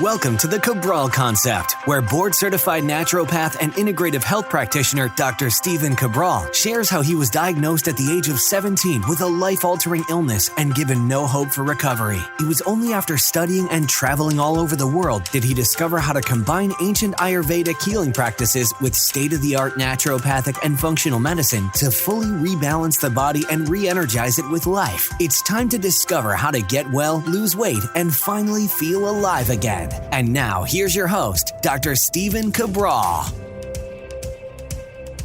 Welcome to the Cabral Concept, where board-certified naturopath and integrative health practitioner Dr. Stephen Cabral shares how he was diagnosed at the age of 17 with a life-altering illness and given no hope for recovery. It was only after studying and traveling all over the world did he discover how to combine ancient ayurvedic healing practices with state-of-the-art naturopathic and functional medicine to fully rebalance the body and re-energize it with life. It's time to discover how to get well, lose weight, and finally feel alive again. And now, here's your host, Dr. Stephen Cabral.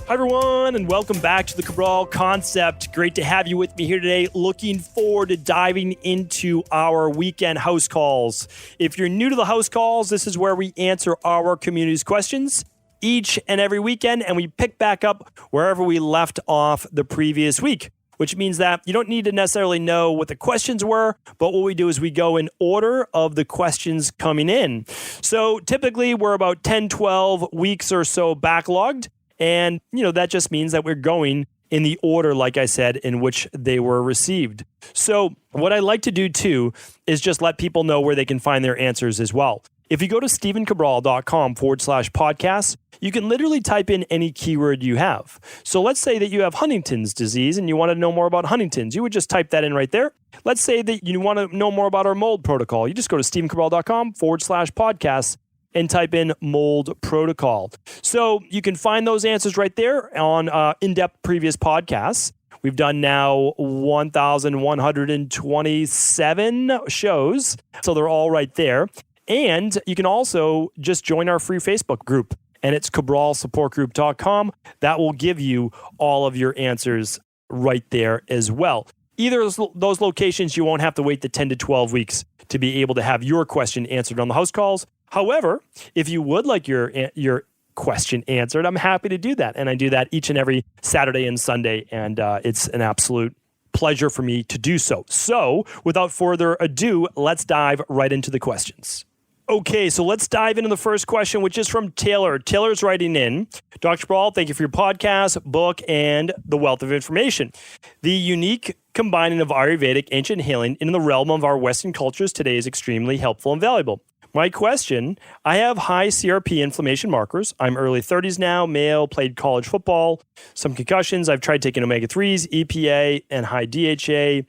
Hi, everyone, and welcome back to the Cabral Concept. Great to have you with me here today. Looking forward to diving into our weekend house calls. If you're new to the house calls, this is where we answer our community's questions each and every weekend, and we pick back up wherever we left off the previous week, which means that you don't need to necessarily know what the questions were, but what we do is we go in order of the questions coming in. So typically we're about 10, 12 weeks or so backlogged. And, that just means that we're going in the order, like I said, in which they were received. So what I like to do too is just let people know where they can find their answers as well. If you go to stephencabral.com/podcast, you can literally type in any keyword you have. So let's say that you have Huntington's disease and you want to know more about Huntington's. You would just type that in right there. Let's say that you want to know more about our mold protocol. You just go to stephencabral.com/podcast and type in mold protocol. So you can find those answers right there on in-depth previous podcasts. We've done now 1,127 shows. So they're all right there. And you can also just join our free Facebook group, and it's cabralsupportgroup.com. That will give you all of your answers right there as well. Either of those locations, you won't have to wait the 10 to 12 weeks to be able to have your question answered on the house calls. However, if you would like your question answered, I'm happy to do that. And I do that each and every Saturday and Sunday, and it's an absolute pleasure for me to do so. So without further ado, let's dive right into the questions. Okay, so let's dive into the first question, which is from Taylor. Taylor's writing in, Dr. Cabral, thank you for your podcast, book, and the wealth of information. The unique combining of Ayurvedic ancient healing in the realm of our Western cultures today is extremely helpful and valuable. My question, I have high CRP inflammation markers. I'm early 30s now, male, played college football, some concussions. I've tried taking omega-3s, EPA and high DHA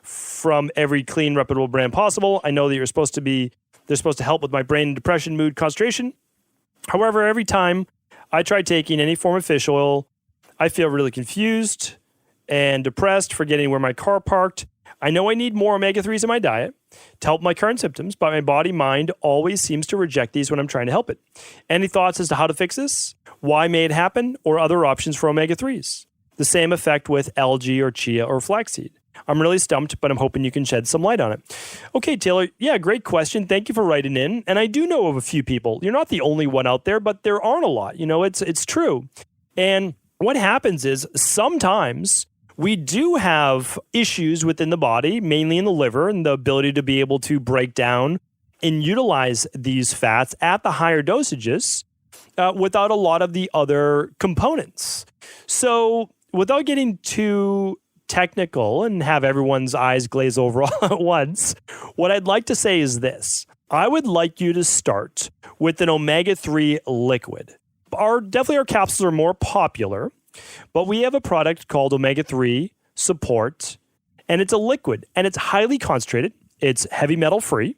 from every clean, reputable brand possible. I know that they're supposed to help with my brain depression, mood, concentration. However, every time I try taking any form of fish oil, I feel really confused and depressed, forgetting where my car parked. I know I need more omega-3s in my diet to help my current symptoms, but my body, mind always seems to reject these when I'm trying to help it. Any thoughts as to how to fix this? Why may it happen? Or other options for omega-3s? The same effect with algae or chia or flaxseed. I'm really stumped, but I'm hoping you can shed some light on it. Okay, Taylor. Yeah, great question. Thank you for writing in. And I do know of a few people. You're not the only one out there, but there aren't a lot. It's true. And what happens is sometimes we do have issues within the body, mainly in the liver, and the ability to be able to break down and utilize these fats at the higher dosages without a lot of the other components. So without getting too technical and have everyone's eyes glaze over all at once, what I'd like to say is this. I would like you to start with an omega-3 liquid. Definitely our capsules are more popular, but we have a product called Omega-3 Support, and it's a liquid, and it's highly concentrated. It's heavy metal free,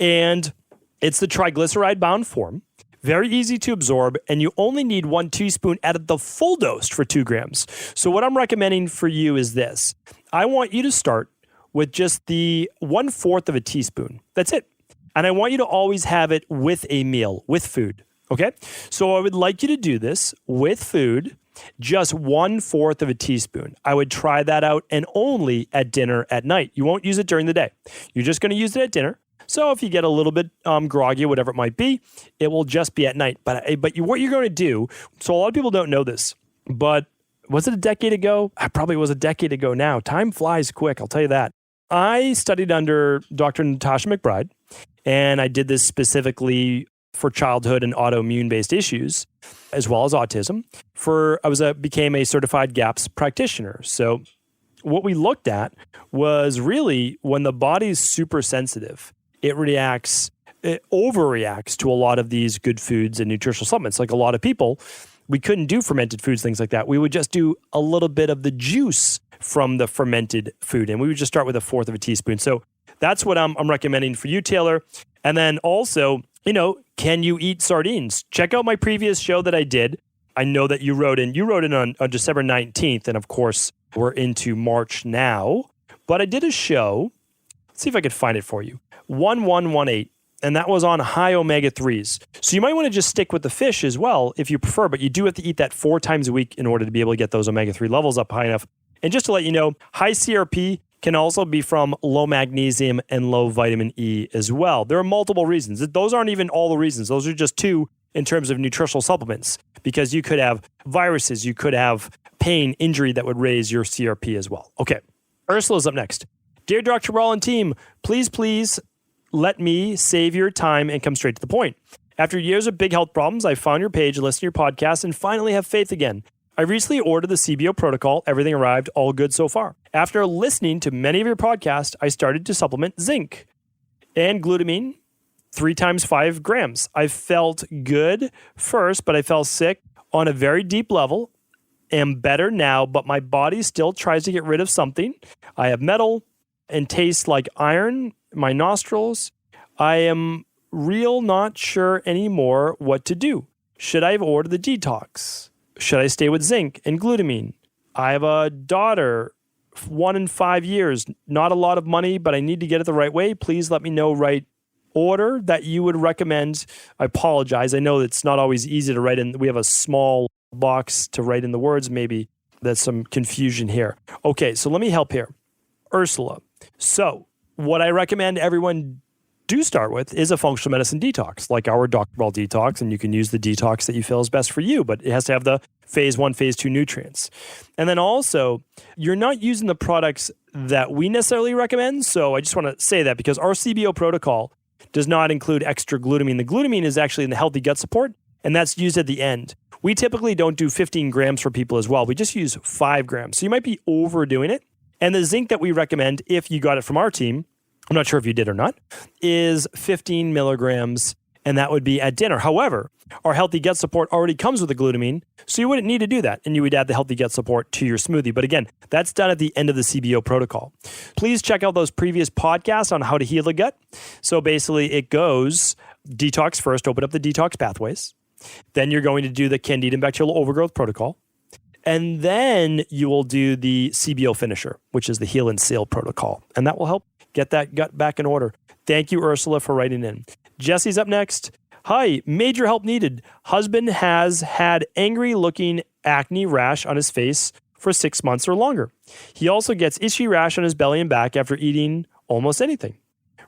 and it's the triglyceride-bound form. Very easy to absorb, and you only need 1 teaspoon at the full dose for 2 grams. So what I'm recommending for you is this. I want you to start with just the 1/4 of a teaspoon. That's it. And I want you to always have it with a meal, with food. Okay? So I would like you to do this with food, just 1/4 of a teaspoon. I would try that out, and only at dinner at night. You won't use it during the day. You're just going to use it at dinner. So if you get a little bit groggy, whatever it might be, it will just be at night. But what you're going to do, so a lot of people don't know this, but was it a decade ago? It probably was a decade ago now. Time flies quick, I'll tell you that. I studied under Dr. Natasha McBride, and I did this specifically for childhood and autoimmune-based issues, as well as autism. Became a certified GAPS practitioner. So what we looked at was really when the body's super sensitive, it reacts overreacts to a lot of these good foods and nutritional supplements. Like a lot of people, we couldn't do fermented foods, things like that. We would just do a little bit of the juice from the fermented food, and we would just start with 1/4 of a teaspoon. So that's what I'm recommending for you, Taylor. And then also, can you eat sardines? Check out my previous show that I did. I know that you wrote in on December 19th, and of course, we're into March now. But I did a show. Let's see if I could find it for you. 1118. And that was on high omega-3s. So you might want to just stick with the fish as well if you prefer, but you do have to eat that 4 times a week in order to be able to get those omega-3 levels up high enough. And just to let you know, high CRP can also be from low magnesium and low vitamin E as well. There are multiple reasons. Those aren't even all the reasons. Those are just 2 in terms of nutritional supplements, because you could have viruses, you could have pain, injury that would raise your CRP as well. Okay, Ursula's up next. Dear Dr. Cabral and team, please let me save your time and come straight to the point. After years of big health problems, I found your page and listened to your podcast and finally have faith again. I recently ordered the CBO protocol. Everything arrived, all good so far. After listening to many of your podcasts, I started to supplement zinc and glutamine 3 times 5 grams. I felt good first, but I felt sick on a very deep level. Am better now, but my body still tries to get rid of something. I have metal and taste like iron. My nostrils. I am not sure anymore what to do. Should I have ordered the detox? Should I stay with zinc and glutamine? I have a daughter, 1 in 5 years. Not a lot of money, but I need to get it the right way. Please let me know right order that you would recommend. I apologize. I know it's not always easy to write in. We have a small box to write in the words. Maybe there's some confusion here. Okay, so let me help here. Ursula. So what I recommend everyone do start with is a functional medicine detox, like our Dr. Ball detox, and you can use the detox that you feel is best for you, but it has to have the phase 1, phase 2 nutrients. And then also, you're not using the products that we necessarily recommend, so I just want to say that because our CBO protocol does not include extra glutamine. The glutamine is actually in the healthy gut support, and that's used at the end. We typically don't do 15 grams for people as well. We just use 5 grams. So you might be overdoing it. And the zinc that we recommend, if you got it from our team, I'm not sure if you did or not, is 15 milligrams, and that would be at dinner. However, our healthy gut support already comes with the glutamine, so you wouldn't need to do that, and you would add the healthy gut support to your smoothie. But again, that's done at the end of the CBO protocol. Please check out those previous podcasts on how to heal the gut. So basically, it goes detox first, open up the detox pathways. Then you're going to do the Candida and bacterial overgrowth protocol. And then you will do the CBO finisher, which is the heal and seal protocol. And that will help get that gut back in order. Thank you, Ursula, for writing in. Jesse's up next. Hi, major help needed. Husband has had angry-looking acne rash on his face for 6 months or longer. He also gets itchy rash on his belly and back after eating almost anything.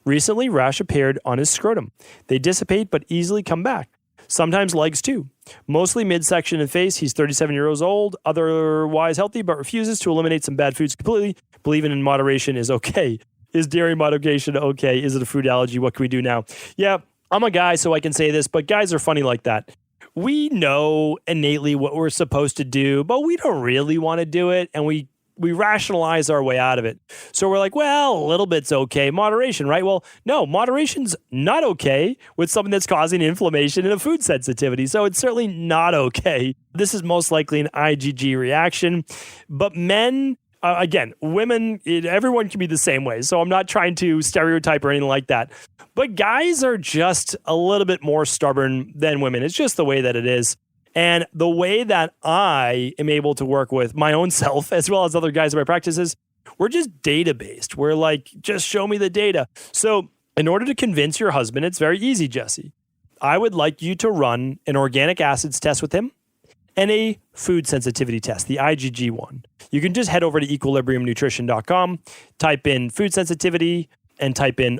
Recently, rash appeared on his scrotum. They dissipate but easily come back. Sometimes legs too. Mostly midsection and face. He's 37 years old, otherwise healthy, but refuses to eliminate some bad foods completely. Believing in moderation is okay. Is dairy modification okay? Is it a food allergy? What can we do now? Yeah, I'm a guy, so I can say this, but guys are funny like that. We know innately what we're supposed to do, but we don't really want to do it, and we rationalize our way out of it. So we're like, well, a little bit's okay. Moderation, right? Well, no, moderation's not okay with something that's causing inflammation and a food sensitivity. So it's certainly not okay. This is most likely an IgG reaction. But men, again, women, everyone can be the same way. So I'm not trying to stereotype or anything like that. But guys are just a little bit more stubborn than women. It's just the way that it is. And the way that I am able to work with my own self, as well as other guys in my practices, we're just data-based. We're like, just show me the data. So in order to convince your husband, it's very easy, Jesse. I would like you to run an organic acids test with him and a food sensitivity test, the IgG one. You can just head over to equilibriumnutrition.com, type in food sensitivity, and type in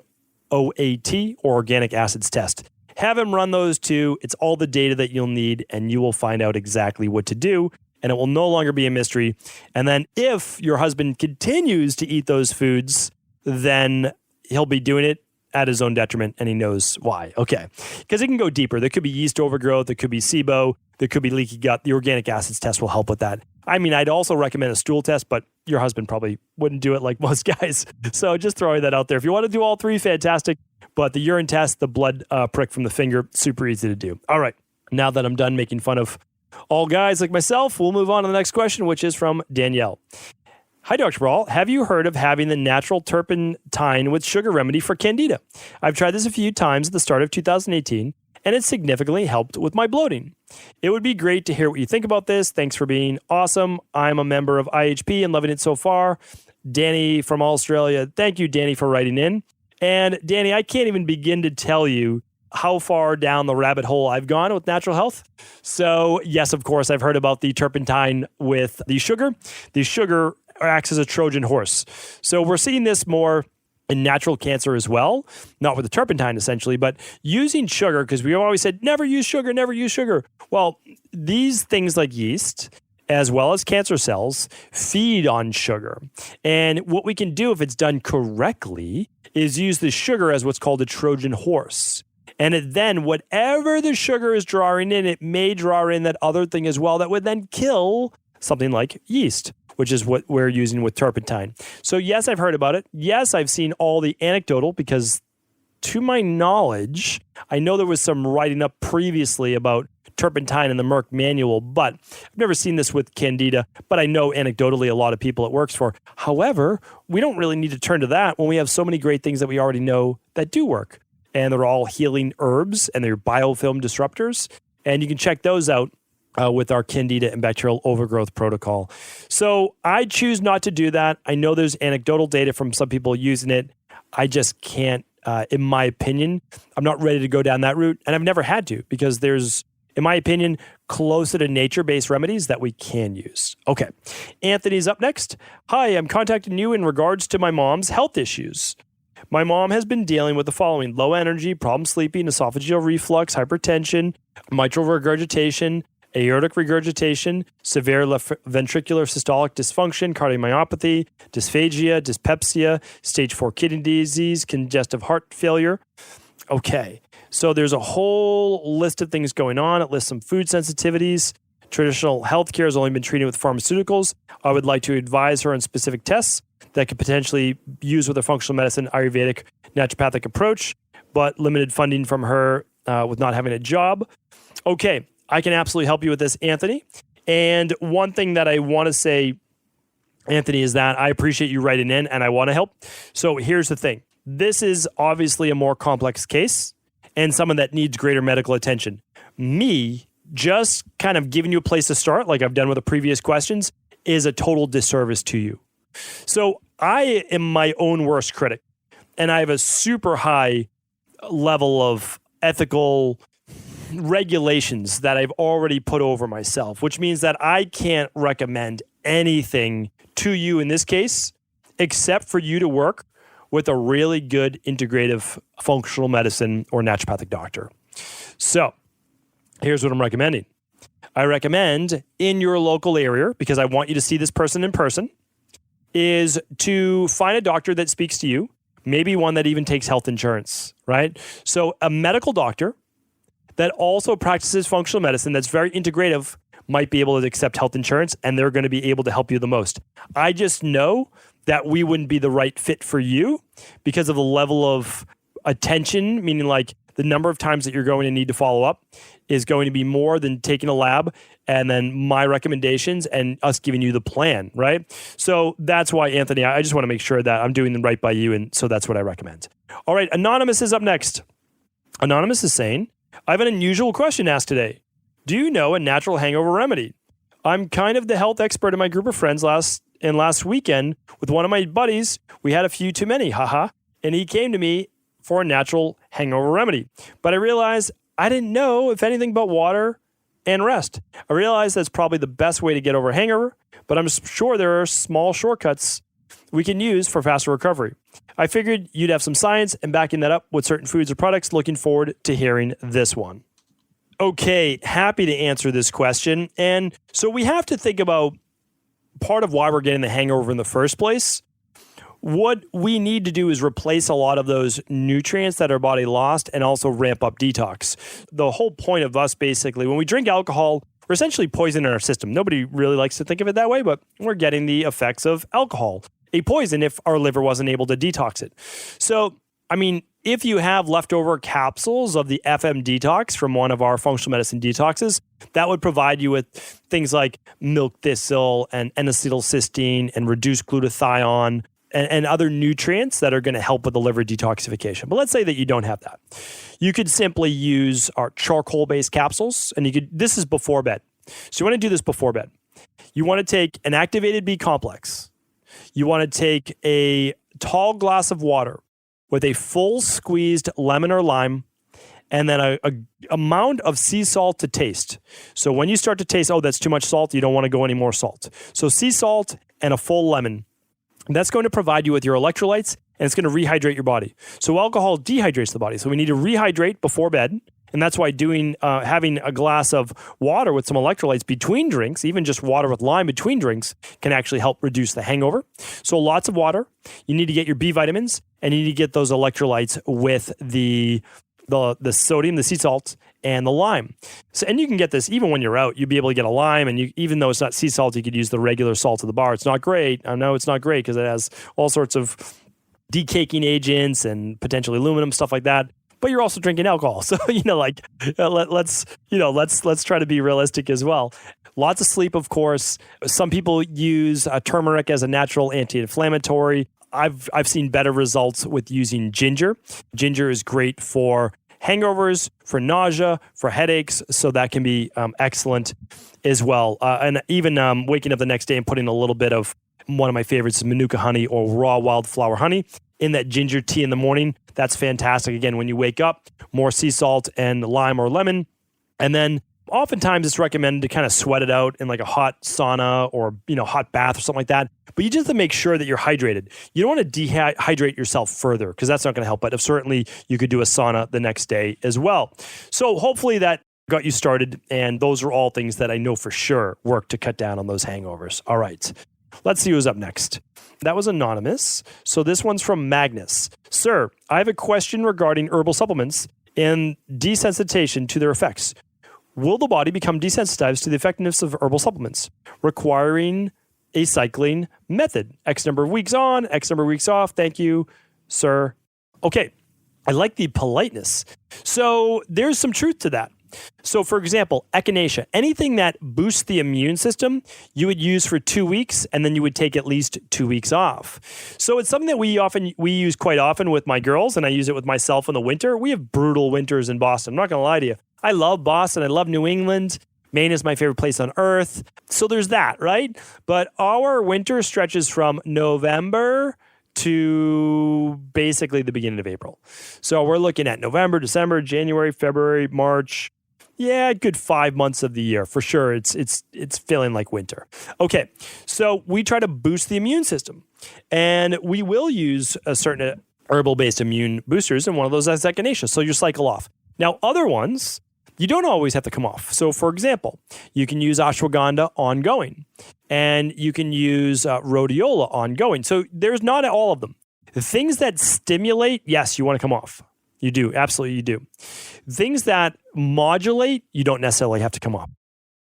OAT, or organic acids test. Have him run those two. It's all the data that you'll need, and you will find out exactly what to do, and it will no longer be a mystery. And then if your husband continues to eat those foods, then he'll be doing it at his own detriment, and he knows why. Okay. Because it can go deeper. There could be yeast overgrowth. There could be SIBO. There could be leaky gut. The organic acids test will help with that. I mean, I'd also recommend a stool test, but your husband probably wouldn't do it like most guys. So just throwing that out there. If you want to do all three, fantastic. But the urine test, the blood prick from the finger, super easy to do. All right. Now that I'm done making fun of all guys like myself, we'll move on to the next question, which is from Danielle. Hi, Dr. Brawl. Have you heard of having the natural turpentine with sugar remedy for candida? I've tried this a few times at the start of 2018, and it significantly helped with my bloating. It would be great to hear what you think about this. Thanks for being awesome. I'm a member of IHP and loving it so far. Danny from Australia. Thank you, Danny, for writing in. And Danny, I can't even begin to tell you how far down the rabbit hole I've gone with natural health. So yes, of course, I've heard about the turpentine with the sugar. The sugar acts as a Trojan horse. So we're seeing this more in natural cancer as well, not with the turpentine essentially, but using sugar, because we always said, never use sugar, never use sugar. Well, these things like yeast, as well as cancer cells, feed on sugar. And what we can do if it's done correctly is use the sugar as what's called a Trojan horse. And then whatever the sugar is drawing in, it may draw in that other thing as well that would then kill something like yeast, which is what we're using with turpentine. So yes, I've heard about it. Yes, I've seen all the anecdotal because to my knowledge, I know there was some writing up previously about turpentine in the Merck manual, but I've never seen this with candida, but I know anecdotally a lot of people it works for. However, we don't really need to turn to that when we have so many great things that we already know that do work. And they're all healing herbs and they're biofilm disruptors. And you can check those out with our candida and bacterial overgrowth protocol. So I choose not to do that. I know there's anecdotal data from some people using it. I just can't, in my opinion, I'm not ready to go down that route. And I've never had to because there's, in my opinion, closer to nature-based remedies that we can use. Okay. Anthony's up next. Hi, I'm contacting you in regards to my mom's health issues. My mom has been dealing with the following: low energy, problem sleeping, esophageal reflux, hypertension, mitral regurgitation, aortic regurgitation, severe left ventricular systolic dysfunction, cardiomyopathy, dysphagia, dyspepsia, stage 4 kidney disease, congestive heart failure. Okay, so there's a whole list of things going on. It lists some food sensitivities. Traditional healthcare has only been treated with pharmaceuticals. I would like to advise her on specific tests that could potentially use with a functional medicine, ayurvedic, naturopathic approach, but limited funding from her with not having a job. Okay, I can absolutely help you with this, Anthony. And one thing that I want to say, Anthony, is that I appreciate you writing in and I want to help. So here's the thing. This is obviously a more complex case and someone that needs greater medical attention. Me just kind of giving you a place to start, like I've done with the previous questions, is a total disservice to you. So I am my own worst critic, and I have a super high level of ethical regulations that I've already put over myself, which means that I can't recommend anything to you in this case, except for you to work with a really good integrative functional medicine or naturopathic doctor. So here's what I'm recommending. I recommend in your local area, because I want you to see this person in person, is to find a doctor that speaks to you, maybe one that even takes health insurance, right? So a medical doctor that also practices functional medicine that's very integrative might be able to accept health insurance, and they're going to be able to help you the most. I just know that we wouldn't be the right fit for you because of the level of attention, meaning like the number of times that you're going to need to follow up is going to be more than taking a lab and then my recommendations and us giving you the plan, right? So that's why, Anthony, I just want to make sure that I'm doing the right by you, and so that's what I recommend. All right, Anonymous is up next. Anonymous is saying, I have an unusual question asked today. Do you know a natural hangover remedy? I'm kind of the health expert in my group of friends last weekend with one of my buddies. We had a few too many, haha, and he came to me for a natural hangover remedy. But I realized I didn't know if anything but water and rest. I realized that's probably the best way to get over a hangover, but I'm sure there are small shortcuts we can use for faster recovery. I figured you'd have some science and backing that up with certain foods or products. Looking forward to hearing this one. Okay, happy to answer this question. And so we have to think about part of why we're getting the hangover in the first place. What we need to do is replace a lot of those nutrients that our body lost and also ramp up detox. The whole point of us, basically, when we drink alcohol, we're essentially poisoning our system. Nobody really likes to think of it that way, but we're getting the effects of alcohol, a poison if our liver wasn't able to detox it. So, I mean, if you have leftover capsules of the FM detox from one of our functional medicine detoxes, that would provide you with things like milk thistle and N-acetylcysteine and reduced glutathione and other nutrients that are going to help with the liver detoxification. But let's say that you don't have that. You could simply use our charcoal-based capsules, and this is before bed. So you want to do this before bed. You want to take an activated B complex. You want to take a tall glass of water with a full squeezed lemon or lime, and then a amount of sea salt to taste. So when you start to taste, oh, that's too much salt, you don't want to go any more salt. So sea salt and a full lemon. That's going to provide you with your electrolytes, and it's going to rehydrate your body. So alcohol dehydrates the body. So we need to rehydrate before bed. And that's why having a glass of water with some electrolytes between drinks, even just water with lime between drinks, can actually help reduce the hangover. So lots of water. You need to get your B vitamins, and you need to get those electrolytes with the sodium, the sea salt, and the lime. So, and you can get this even when you're out. You'll be able to get a lime, and even though it's not sea salt, you could use the regular salt of the bar. It's not great. I know it's not great because it has all sorts of decaking agents and potentially aluminum, stuff like that. But you're also drinking alcohol. So, let's try to be realistic as well. Lots of sleep, of course. Some people use turmeric as a natural anti-inflammatory. I've seen better results with using ginger. Ginger is great for hangovers, for nausea, for headaches. So that can be excellent as well. And even waking up the next day and putting a little bit of one of my favorites is Manuka honey or raw wildflower honey in that ginger tea in the morning. That's fantastic. Again, when you wake up, more sea salt and lime or lemon. And then oftentimes it's recommended to kind of sweat it out in like a hot sauna or, hot bath or something like that. But you just have to make sure that you're hydrated. You don't want to dehydrate yourself further because that's not going to help. But certainly you could do a sauna the next day as well. So hopefully that got you started. And those are all things that I know for sure work to cut down on those hangovers. All right. Let's see who's up next. That was anonymous. So this one's from Magnus. Sir, I have a question regarding herbal supplements and desensitization to their effects. Will the body become desensitized to the effectiveness of herbal supplements, requiring a cycling method? X number of weeks on, X number of weeks off. Thank you, sir. Okay, I like the politeness. So there's some truth to that. So for example, echinacea, anything that boosts the immune system, you would use for 2 weeks, and then you would take at least 2 weeks off. So it's something that we use quite often with my girls, and I use it with myself in the winter. We have brutal winters in Boston. I'm not going to lie to you. I love Boston. I love New England. Maine is my favorite place on earth. So there's that, right? But our winter stretches from November to basically the beginning of April. So we're looking at November, December, January, February, March. Yeah, a good 5 months of the year. For sure, it's feeling like winter. Okay, so we try to boost the immune system. And we will use a certain herbal-based immune boosters, and one of those is echinacea. So you cycle off. Now, other ones, you don't always have to come off. So, for example, you can use ashwagandha ongoing, and you can use rhodiola ongoing. So there's not all of them. The things that stimulate, yes, you want to come off. You do. Absolutely, you do. Things that modulate, you don't necessarily have to come off.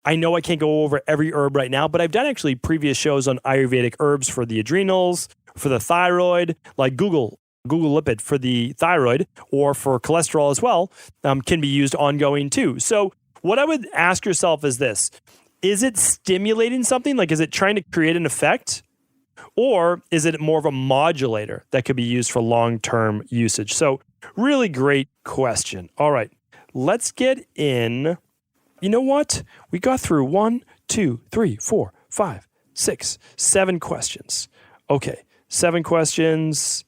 I know I can't go over every herb right now, but I've done actually previous shows on ayurvedic herbs for the adrenals, for the thyroid, like Google lipid for the thyroid or for cholesterol as well, can be used ongoing too. So what I would ask yourself is this: is it stimulating something? Like, is it trying to create an effect? Or is it more of a modulator that could be used for long-term usage? So really great question. All right, let's get in. You know what? We got through 1, 2, 3, 4, 5, 6, 7 questions. Okay, 7 questions.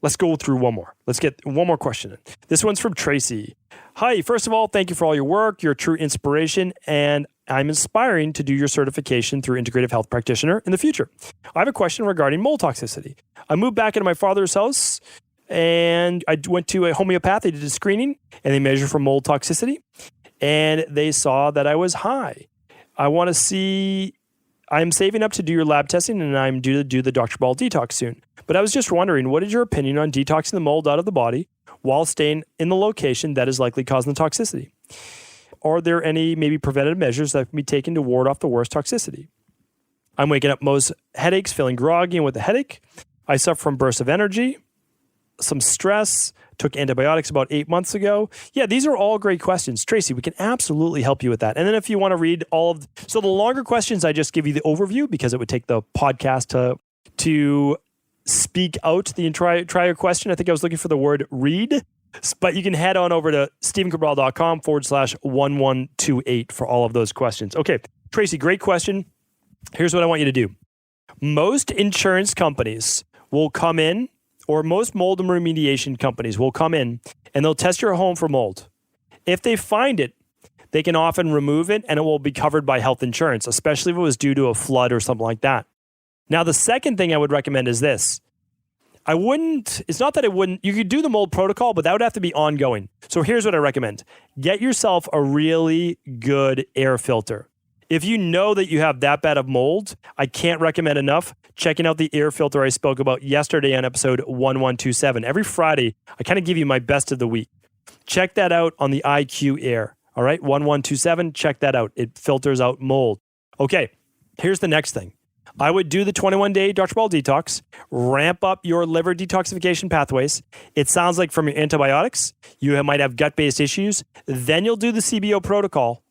Let's go through one more. Let's get one more question in. This one's from Tracy. Hi, first of all, thank you for all your work. You're a true inspiration, and I'm aspiring to do your certification through integrative health practitioner in the future. I have a question regarding mold toxicity. I moved back into my father's house, and I went to a homeopath. They did a screening, and they measured for mold toxicity, and they saw that I was high. I'm saving up to do your lab testing, and I'm due to do the Dr. Ball detox soon. But I was just wondering, what is your opinion on detoxing the mold out of the body while staying in the location that is likely causing the toxicity? Are there any maybe preventative measures that can be taken to ward off the worst toxicity? I'm waking up most headaches, feeling groggy and with a headache. I suffer from bursts of energy. some stress, took antibiotics about 8 months ago. Yeah, these are all great questions. Tracy, we can absolutely help you with that. And then if you want to read so the longer questions, I just give you the overview because it would take the podcast to speak out the entire question. I think I was looking for the word read, but you can head on over to stevencabral.com/1128 for all of those questions. Okay, Tracy, great question. Here's what I want you to do. Most insurance companies will come in, or most mold and remediation companies will come in and they'll test your home for mold. If they find it, they can often remove it and it will be covered by health insurance, especially if it was due to a flood or something like that. Now, the second thing I would recommend is this. It's not that I wouldn't, you could do the mold protocol, but that would have to be ongoing. So here's what I recommend. Get yourself a really good air filter. If you know that you have that bad of mold, I can't recommend enough checking out the air filter I spoke about yesterday on episode 1127. Every Friday, I kind of give you my best of the week. Check that out on the IQ Air. All right, 1127, check that out. It filters out mold. Okay, here's the next thing. I would do the 21-day Dr. Ball detox, ramp up your liver detoxification pathways. It sounds like from your antibiotics, you might have gut-based issues. Then you'll do the CBO protocol.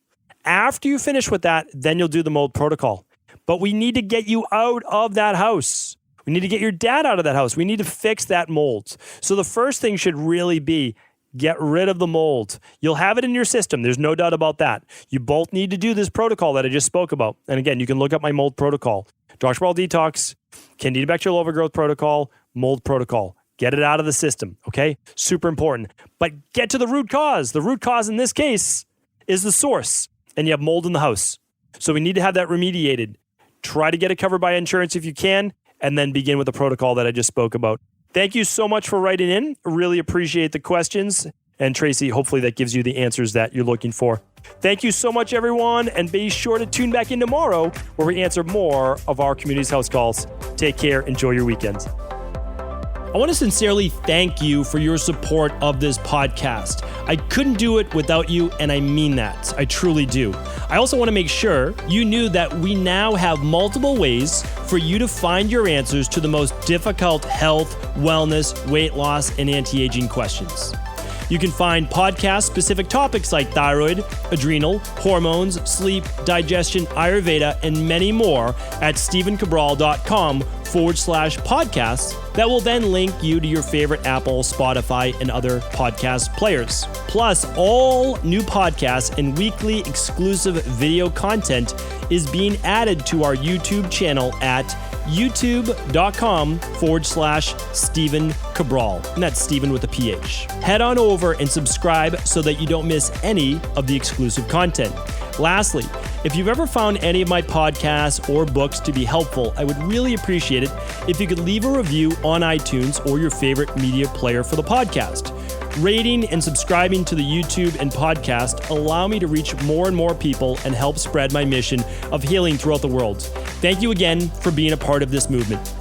After you finish with that, then you'll do the mold protocol. But we need to get you out of that house. We need to get your dad out of that house. We need to fix that mold. So the first thing should really be get rid of the mold. You'll have it in your system. There's no doubt about that. You both need to do this protocol that I just spoke about. And again, you can look up my mold protocol. Dr. Ball Detox, Candida bacterial overgrowth protocol, mold protocol. Get it out of the system, okay? Super important. But get to the root cause. The root cause in this case is the source. And you have mold in the house. So we need to have that remediated. Try to get it covered by insurance if you can, and then begin with the protocol that I just spoke about. Thank you so much for writing in. Really appreciate the questions. And Tracy, hopefully that gives you the answers that you're looking for. Thank you so much, everyone. And be sure to tune back in tomorrow where we answer more of our community's house calls. Take care. Enjoy your weekend. I want to sincerely thank you for your support of this podcast. I couldn't do it without you, and I mean that. I truly do. I also want to make sure you knew that we now have multiple ways for you to find your answers to the most difficult health, wellness, weight loss, and anti-aging questions. You can find podcast-specific topics like thyroid, adrenal, hormones, sleep, digestion, Ayurveda, and many more at stevencabral.com/podcasts that will then link you to your favorite Apple, Spotify, and other podcast players. Plus, all new podcasts and weekly exclusive video content is being added to our YouTube channel at youtube.com/Stephen Cabral. And that's Stephen with a PH. Head on over and subscribe so that you don't miss any of the exclusive content. Lastly, if you've ever found any of my podcasts or books to be helpful, I would really appreciate it if you could leave a review on iTunes or your favorite media player for the podcast. Rating and subscribing to the YouTube and podcast allow me to reach more and more people and help spread my mission of healing throughout the world. Thank you again for being a part of this movement.